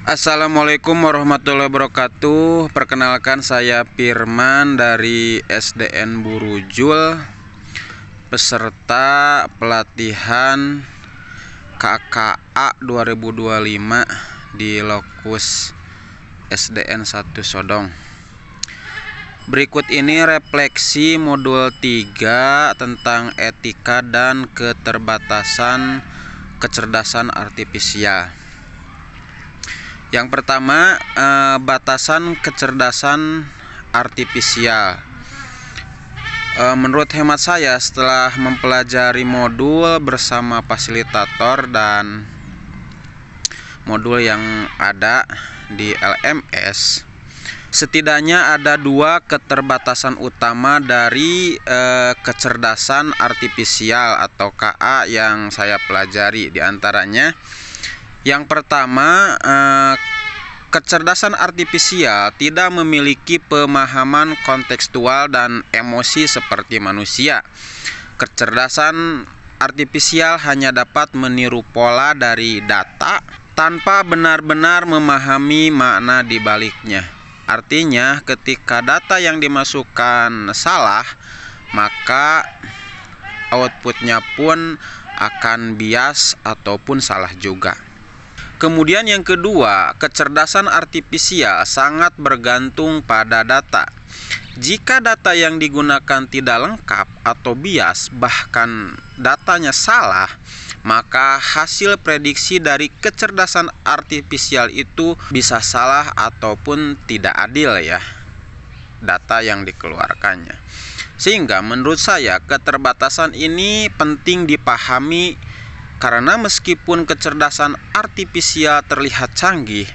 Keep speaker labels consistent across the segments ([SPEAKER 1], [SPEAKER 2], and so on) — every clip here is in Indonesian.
[SPEAKER 1] Assalamualaikum warahmatullahi wabarakatuh. Perkenalkan, saya Firman dari SDN Burujul, peserta pelatihan KKA 2025 di Lokus SDN 1 Sodong. Berikut ini refleksi modul 3 tentang etika dan keterbatasan kecerdasan artifisial. Yang pertama, batasan kecerdasan artifisial. Menurut hemat saya, setelah mempelajari modul bersama fasilitator dan modul yang ada di LMS, setidaknya ada dua keterbatasan utama dari kecerdasan artifisial atau KA yang saya pelajari. Di antaranya, yang pertama, kecerdasan artifisial tidak memiliki pemahaman kontekstual dan emosi seperti manusia. Kecerdasan artifisial hanya dapat meniru pola dari data tanpa benar-benar memahami makna di baliknya. Artinya, ketika data yang dimasukkan salah, maka outputnya pun akan bias ataupun salah juga. Kemudian yang kedua, kecerdasan artifisial sangat bergantung pada data. Jika data yang digunakan tidak lengkap atau bias, bahkan datanya salah, maka hasil prediksi dari kecerdasan artifisial itu bisa salah ataupun tidak adil ya, data yang dikeluarkannya. Sehingga menurut saya keterbatasan ini penting dipahami, karena meskipun kecerdasan artifisial terlihat canggih,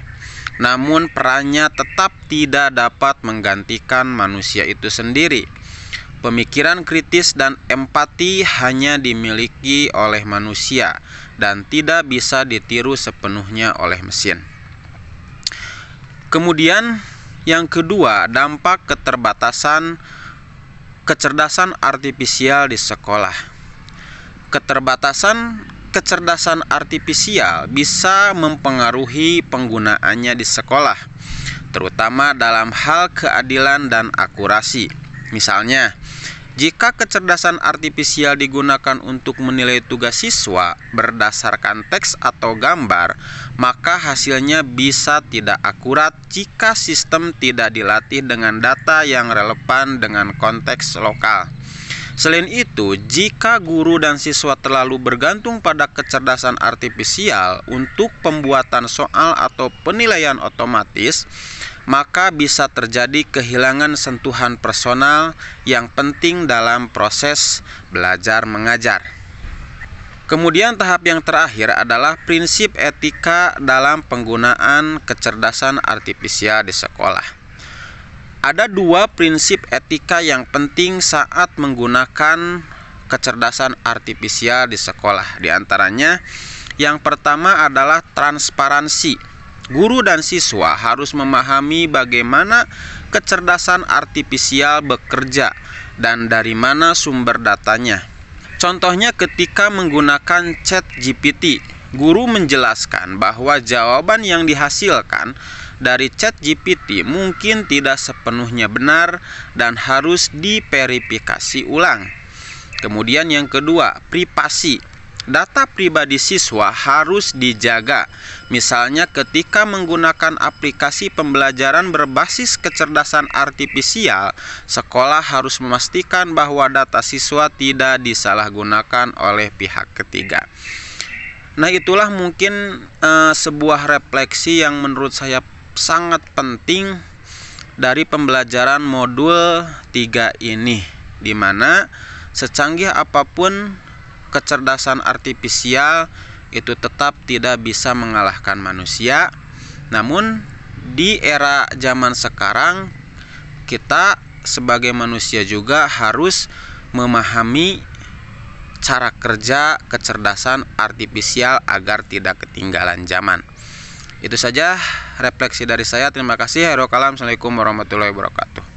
[SPEAKER 1] namun perannya tetap tidak dapat menggantikan manusia itu sendiri. Pemikiran kritis dan empati hanya dimiliki oleh manusia dan tidak bisa ditiru sepenuhnya oleh mesin. Kemudian yang kedua, dampak keterbatasan kecerdasan artifisial di sekolah. Kecerdasan artifisial bisa mempengaruhi penggunaannya di sekolah, terutama dalam hal keadilan dan akurasi. Misalnya, jika kecerdasan artifisial digunakan untuk menilai tugas siswa berdasarkan teks atau gambar, maka hasilnya bisa tidak akurat jika sistem tidak dilatih dengan data yang relevan dengan konteks lokal. Selain itu, jika guru dan siswa terlalu bergantung pada kecerdasan artifisial untuk pembuatan soal atau penilaian otomatis, maka bisa terjadi kehilangan sentuhan personal yang penting dalam proses belajar mengajar. Kemudian tahap yang terakhir adalah prinsip etika dalam penggunaan kecerdasan artifisial di sekolah. Ada dua prinsip etika yang penting saat menggunakan kecerdasan artifisial di sekolah. Di antaranya, yang pertama adalah transparansi. Guru dan siswa harus memahami bagaimana kecerdasan artifisial bekerja dan dari mana sumber datanya. Contohnya ketika menggunakan ChatGPT, guru menjelaskan bahwa jawaban yang dihasilkan dari ChatGPT mungkin tidak sepenuhnya benar dan harus diverifikasi ulang. Kemudian yang kedua, privasi. Data pribadi siswa harus dijaga. Misalnya ketika menggunakan aplikasi pembelajaran berbasis kecerdasan artifisial, sekolah harus memastikan bahwa data siswa tidak disalahgunakan oleh pihak ketiga. Nah, itulah mungkin sebuah refleksi yang menurut saya sangat penting dari pembelajaran modul 3 ini, di mana secanggih apapun kecerdasan artifisial itu tetap tidak bisa mengalahkan manusia. Namun di era zaman sekarang, kita sebagai manusia juga harus memahami cara kerja kecerdasan artifisial agar tidak ketinggalan zaman. Itu saja refleksi dari saya. Terima kasih. Assalamualaikum warahmatullahi wabarakatuh.